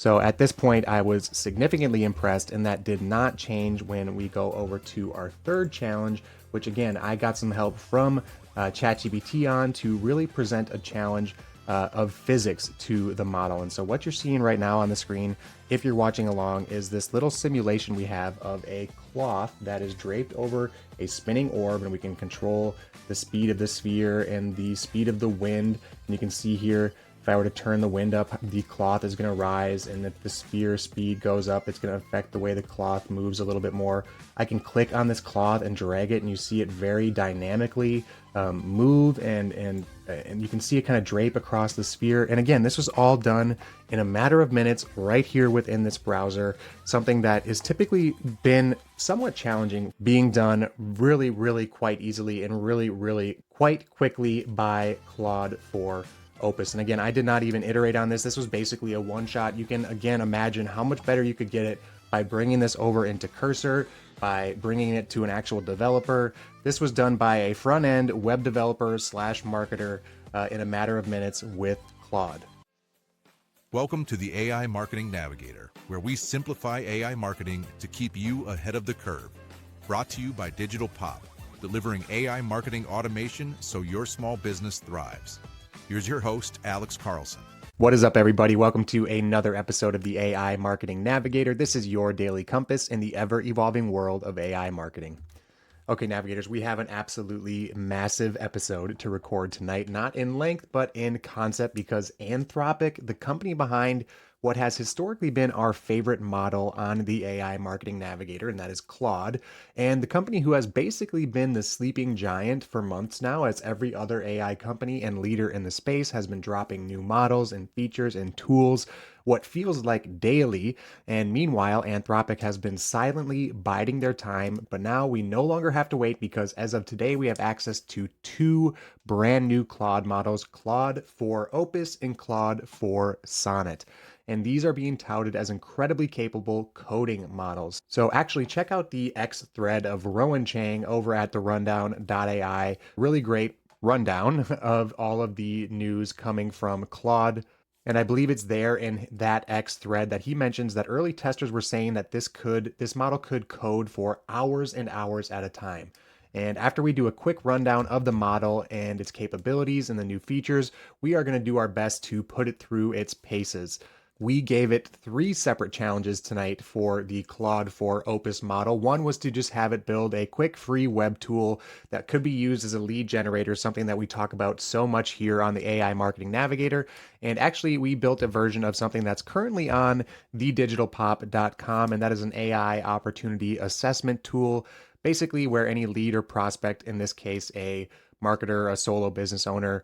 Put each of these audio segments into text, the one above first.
So at this point, I was significantly impressed, and that did not change when we go over to our third challenge, which again, I got some help from ChatGPT on to really present a challenge of physics to the model. And so what you're seeing right now on the screen, if you're watching along, is this little simulation we have of a cloth that is draped over a spinning orb, and we can control the speed of the sphere and the speed of the wind. And you can see here, if I were to turn the wind up, the cloth is going to rise, and if the sphere speed goes up, it's going to affect the way the cloth moves a little bit more. I can click on this cloth and drag it, and you see it very dynamically move, and you can see it kind of drape across the sphere. And again, this was all done in a matter of minutes right here within this browser, something that is typically been somewhat challenging, being done really, really quite easily and really, really quite quickly by Claude for Opus. And again, I did not even iterate on this. This was basically a one-shot. You can again imagine how much better you could get it by bringing this over into Cursor, by bringing it to an actual developer. This was done by a front-end web developer slash marketer in a matter of minutes with Claude. Welcome to the AI Marketing Navigator, where we simplify AI marketing to keep you ahead of the curve. Brought to you by Digital Pop, delivering AI marketing automation so your small business thrives. Here's your host, Alex Carlson. What is up, everybody? Welcome to another episode of the AI Marketing Navigator. This is your daily compass in the ever-evolving world of AI marketing. Okay, navigators, we have an absolutely massive episode to record tonight, not in length, but in concept, because Anthropic, the company behind what has historically been our favorite model on the AI Marketing Navigator, and that is Claude, and the company who has basically been the sleeping giant for months now, as every other AI company and leader in the space has been dropping new models and features and tools what feels like daily. And meanwhile, Anthropic has been silently biding their time, but now we no longer have to wait, because as of today, we have access to two brand new Claude models, Claude for Opus and Claude for Sonnet. And these are being touted as incredibly capable coding models. So actually check out the X thread of Rowan Chang over at the rundown.ai. Really great rundown of all of the news coming from Claude. And I believe it's there in that X thread that he mentions that early testers were saying that this model could code for hours and hours at a time. And after we do a quick rundown of the model and its capabilities and the new features, we are going to do our best to put it through its paces. We gave it 3 separate challenges tonight for the Claude for Opus model. One was to just have it build a quick free web tool that could be used as a lead generator, something that we talk about so much here on the AI Marketing Navigator. And actually, we built a version of something that's currently on thedigitalpop.com, and that is an AI opportunity assessment tool, basically where any lead or prospect, in this case a marketer, a solo business owner,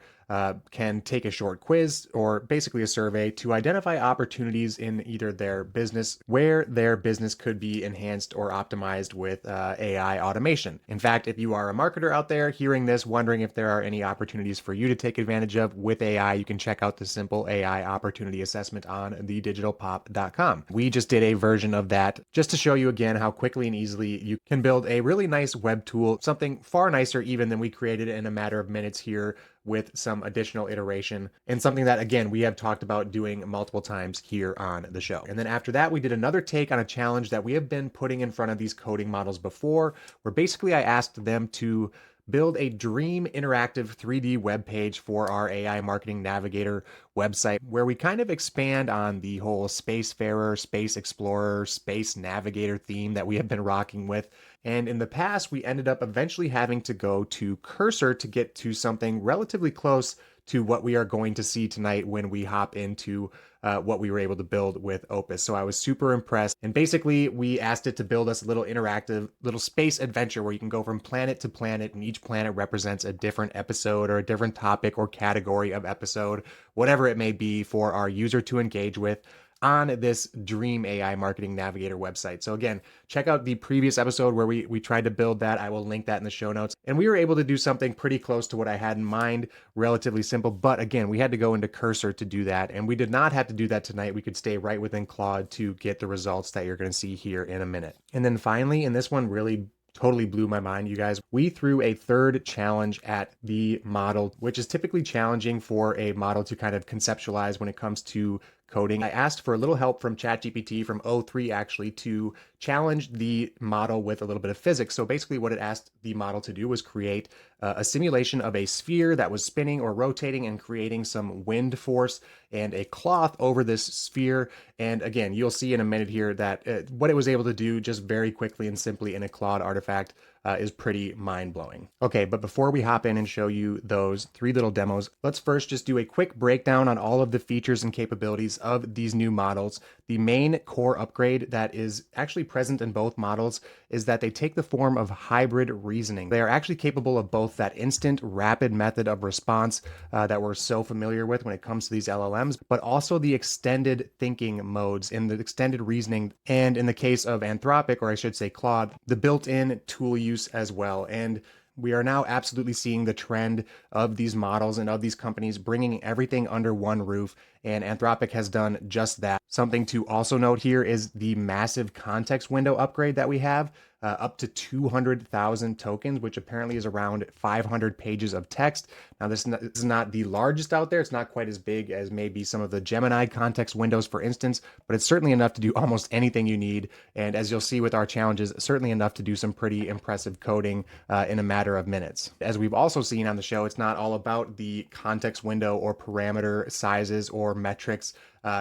can take a short quiz or basically a survey to identify opportunities in either their business where their business could be enhanced or optimized with AI automation. In fact, if you are a marketer out there hearing this, wondering if there are any opportunities for you to take advantage of with AI, you can check out the simple AI opportunity assessment on thedigitalpop.com. We just did a version of that just to show you again how quickly and easily you can build a really nice web tool, something far nicer even than we created in a matter of minutes here, with some additional iteration, and something that, again, we have talked about doing multiple times here on the show. And then after that, we did another take on a challenge that we have been putting in front of these coding models before, where basically I asked them to build a dream interactive 3D web page for our AI Marketing Navigator website, where we kind of expand on the whole spacefarer, space explorer, space navigator theme that we have been rocking with. And in the past, we ended up eventually having to go to Cursor to get to something relatively close to what we are going to see tonight when we hop into what we were able to build with Opus. So I was super impressed. And basically, we asked it to build us a little interactive, little space adventure where you can go from planet to planet, and each planet represents a different episode or a different topic or category of episode, whatever it may be, for our user to engage with on this Dream AI Marketing Navigator website. So again, check out the previous episode where we tried to build that. I will link that in the show notes. And we were able to do something pretty close to what I had in mind, relatively simple. But again, we had to go into Cursor to do that. And we did not have to do that tonight. We could stay right within Claude to get the results that you're going to see here in a minute. And then finally, and this one really totally blew my mind, you guys. We threw a third challenge at the model, which is typically challenging for a model to kind of conceptualize when it comes to coding. I asked for a little help from ChatGPT from O3 actually to challenge the model with a little bit of physics. So basically what it asked the model to do was create a simulation of a sphere that was spinning or rotating and creating some wind force and a cloth over this sphere. And again, you'll see in a minute here that what it was able to do just very quickly and simply in a Claude artifact is pretty mind-blowing. Okay, but before we hop in and show you those 3 little demos, let's first just do a quick breakdown on all of the features and capabilities of these new models. The main core upgrade that is actually present in both models is that they take the form of hybrid reasoning. They are actually capable of both that instant, rapid method of response that we're so familiar with when it comes to these LLMs, but also the extended thinking modes in the extended reasoning, and in the case of Anthropic, or I should say Claude, the built-in tool use as well. And we are now absolutely seeing the trend of these models and of these companies bringing everything under one roof, and Anthropic has done just that. Something to also note here is the massive context window upgrade that we have, up to 200,000 tokens, which apparently is around 500 pages of text. Now, this is not the largest out there. It's not quite as big as maybe some of the Gemini context windows, for instance, but it's certainly enough to do almost anything you need. And as you'll see with our challenges, certainly enough to do some pretty impressive coding in a matter of minutes. As we've also seen on the show, it's not all about the context window or parameter sizes or metrics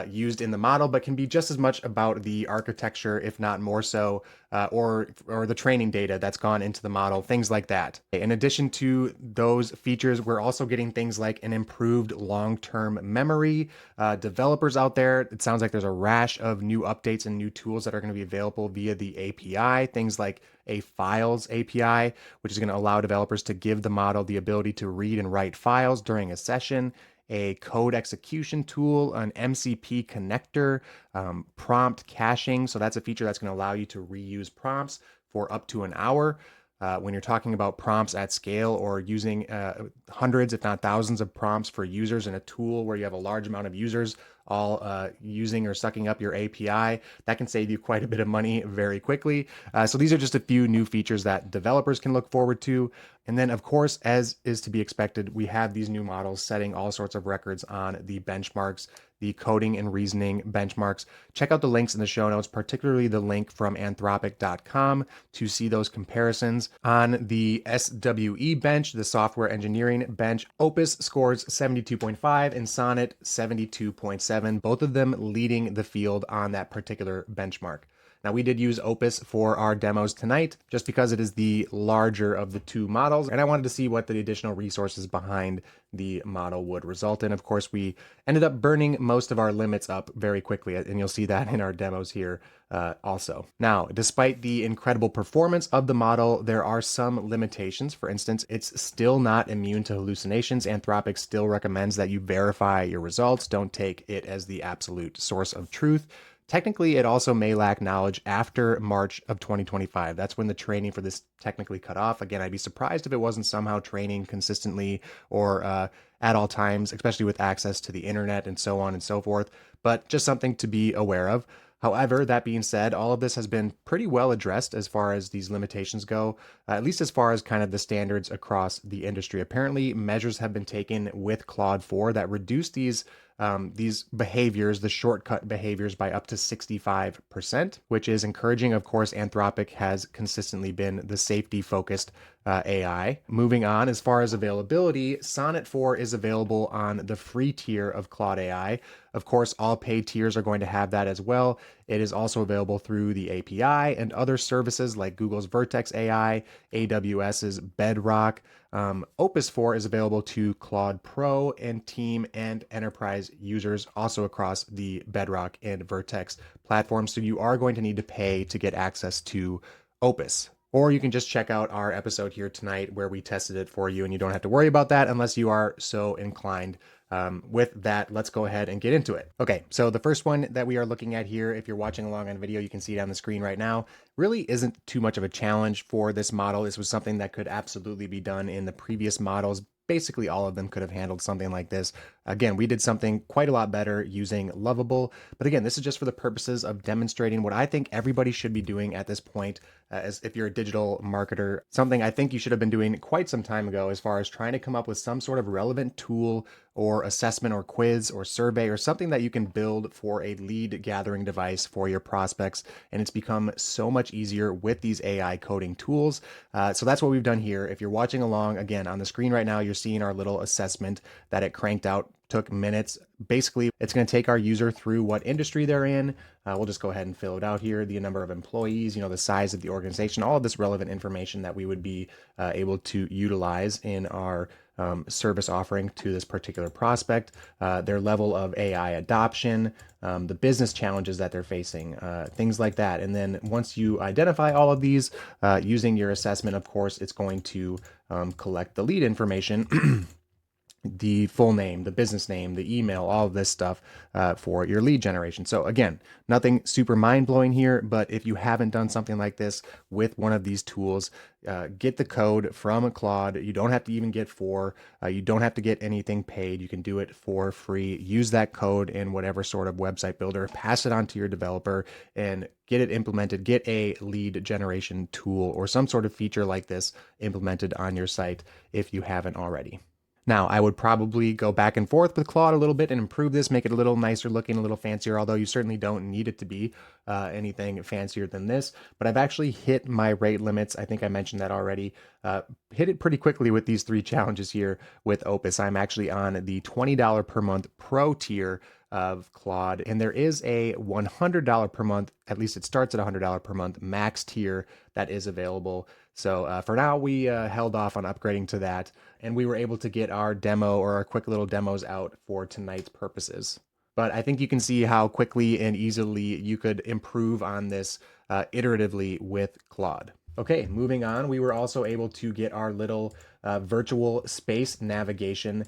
used in the model, but can be just as much about the architecture, if not more so, or the training data that's gone into the model, things like that. In addition to those features, we're also getting things like an improved long-term memory. Developers out there, it sounds like there's a rash of new updates and new tools that are going to be available via the API, things like a files API, which is going to allow developers to give the model the ability to read and write files during a session, a code execution tool, an MCP connector, prompt caching. So that's a feature that's going to allow you to reuse prompts for up to an hour. When you're talking about prompts at scale or using hundreds, if not thousands of prompts for users in a tool where you have a large amount of users all using or sucking up your API, that can save you quite a bit of money very quickly. So these are just a few new features that developers can look forward to. And then, of course, as is to be expected, we have these new models setting all sorts of records on the benchmarks, the coding and reasoning benchmarks. Check out the links in the show notes, particularly the link from anthropic.com to see those comparisons. On the SWE bench, the software engineering bench, Opus scores 72.5 and Sonnet 72.7, both of them leading the field on that particular benchmark. Now, we did use Opus for our demos tonight just because it is the larger of the two models, and I wanted to see what the additional resources behind the model would result in. Of course, we ended up burning most of our limits up very quickly, and you'll see that in our demos here also. Now, despite the incredible performance of the model, there are some limitations. For instance, it's still not immune to hallucinations. Anthropic still recommends that you verify your results. Don't take it as the absolute source of truth. Technically, it also may lack knowledge after March of 2025. That's when the training for this technically cut off. Again, I'd be surprised if it wasn't somehow training consistently or at all times, especially with access to the internet and so on and so forth, but just something to be aware of. However, that being said, all of this has been pretty well addressed as far as these limitations go, at least as far as kind of the standards across the industry. Apparently, measures have been taken with Claude 4 that reduce these behaviors, the shortcut behaviors, by up to 65%, which is encouraging. Of course, Anthropic has consistently been the safety-focused AI. Moving on, as far as availability, Sonnet 4 is available on the free tier of Claude AI. Of course, all paid tiers are going to have that as well. It is also available through the API and other services like Google's Vertex AI, AWS's Bedrock. Opus 4 is available to Claude Pro and Team and Enterprise users, also across the Bedrock and Vertex platforms. So you are going to need to pay to get access to Opus. Or you can just check out our episode here tonight where we tested it for you, and you don't have to worry about that unless you are so inclined. With that, let's go ahead and get into it. Okay, so the first one that we are looking at here, if you're watching along on video, you can see it on the screen right now, really isn't too much of a challenge for this model. This was something that could absolutely be done in the previous models. Basically, all of them could have handled something like this. Again, we did something quite a lot better using Lovable. But again, this is just for the purposes of demonstrating what I think everybody should be doing at this point, as if you're a digital marketer, something I think you should have been doing quite some time ago as far as trying to come up with some sort of relevant tool or assessment or quiz or survey or something that you can build for a lead gathering device for your prospects. And it's become so much easier with these AI coding tools. So that's what we've done here. If you're watching along, again, on the screen right now, you're seeing our little assessment that it cranked out, took minutes. Basically, it's going to take our user through what industry they're in. We'll just go ahead and fill it out here. The number of employees, the size of the organization, all of this relevant information that we would be able to utilize in our service offering to this particular prospect, their level of AI adoption, the business challenges that they're facing, things like that. And then once you identify all of these using your assessment, of course, it's going to collect the lead information. The full name, the business name, the email, all of this stuff for your lead generation. So again, nothing super mind-blowing here, but if you haven't done something like this with one of these tools, get the code from Claude. You don't have to even get four. You don't have to get anything paid. You can do it for free. Use that code in whatever sort of website builder, pass it on to your developer and get it implemented. Get a lead generation tool or some sort of feature like this implemented on your site if you haven't already. Now, I would probably go back and forth with Claude a little bit and improve this, make it a little nicer looking, a little fancier, although you certainly don't need it to be anything fancier than this. But I've actually hit my rate limits. I think I mentioned that already. Hit it pretty quickly with these 3 challenges here with Opus. I'm actually on the $20 per month pro tier of Claude, and there is a $100 per month, at least it starts at $100 per month, max tier that is available. So for now, we held off on upgrading to that, and we were able to get our demo or our quick little demos out for tonight's purposes. But I think you can see how quickly and easily you could improve on this iteratively with Claude. Okay, moving on, we were also able to get our little virtual space navigation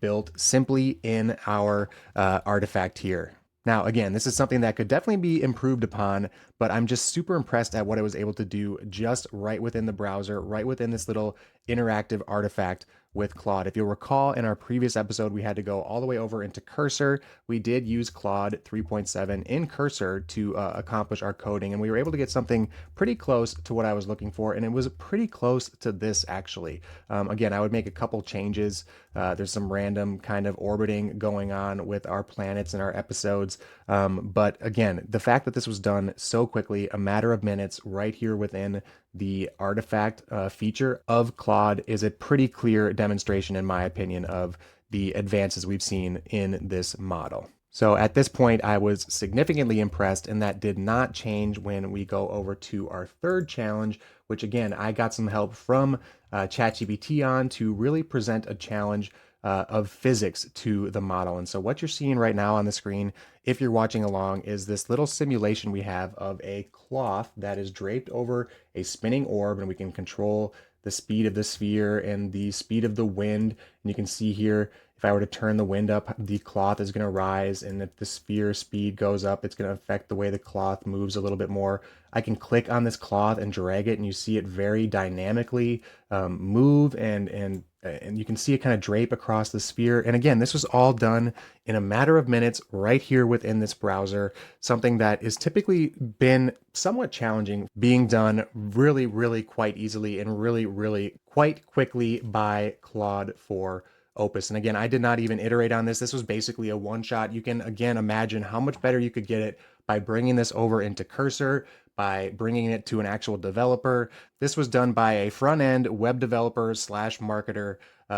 built simply in our artifact here. Now, again, this is something that could definitely be improved upon, but I'm just super impressed at what I was able to do just right within the browser, right within this little interactive artifact with Claude. If you'll recall, in our previous episode, we had to go all the way over into Cursor. We did use Claude 3.7 in Cursor to accomplish our coding, and we were able to get something pretty close to what I was looking for, and it was pretty close to this, actually. Again, I would make a couple changes. There's some random kind of orbiting going on with our planets and our episodes, but again, the fact that this was done so quickly, a matter of minutes, right here within the artifact feature of Claude is a pretty clear demonstration, in my opinion, of the advances we've seen in this model. So at this point, I was significantly impressed, and that did not change when we go over to our third challenge, which again, I got some help from ChatGPT on to really present a challenge of physics to the model. And so what you're seeing right now on the screen, if you're watching along, is this little simulation we have of a cloth that is draped over a spinning orb, and we can control the speed of the sphere and the speed of the wind. And you can see here, if I were to turn the wind up, the cloth is going to rise, and if the sphere speed goes up, it's going to affect the way the cloth moves a little bit more. I can click on this cloth and drag it, and you see it very dynamically move, and you can see it kind of drape across the sphere. And again, this was all done in a matter of minutes right here within this browser, something that is typically been somewhat challenging, being done really, really quite easily and really, really quite quickly by Claude for Opus. And again, I did not even iterate on this. This was basically a one-shot. You can, again, imagine how much better you could get it by bringing this over into Cursor, by bringing it to an actual developer. This was done by a front-end web developer / marketer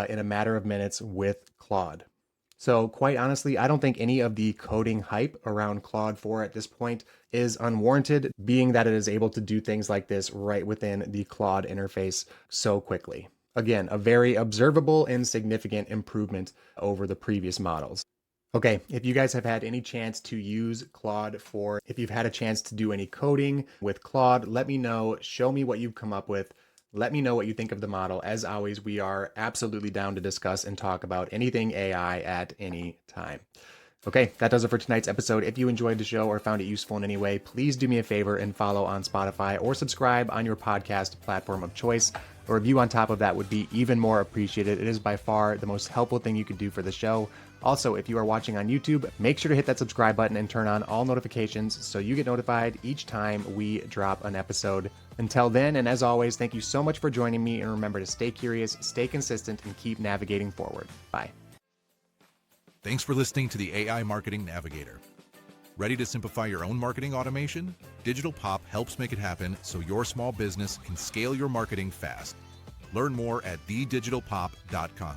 in a matter of minutes with Claude. So quite honestly, I don't think any of the coding hype around Claude 4 at this point is unwarranted, being that it is able to do things like this right within the Claude interface so quickly. Again, a very observable and significant improvement over the previous models. Okay, if you guys have had any chance to use Claude 4, if you've had a chance to do any coding with Claude, let me know. Show me what you've come up with. Let me know what you think of the model. As always, we are absolutely down to discuss and talk about anything AI at any time. Okay, that does it for tonight's episode. If you enjoyed the show or found it useful in any way, please do me a favor and follow on Spotify or subscribe on your podcast platform of choice. A review on top of that would be even more appreciated. It is by far the most helpful thing you could do for the show. Also, if you are watching on YouTube, make sure to hit that subscribe button and turn on all notifications so you get notified each time we drop an episode. Until then, and as always, thank you so much for joining me, and remember to stay curious, stay consistent, and keep navigating forward. Bye. Thanks for listening to the AI Marketing Navigator. Ready to simplify your own marketing automation? Digital Pop helps make it happen so your small business can scale your marketing fast. Learn more at thedigitalpop.com.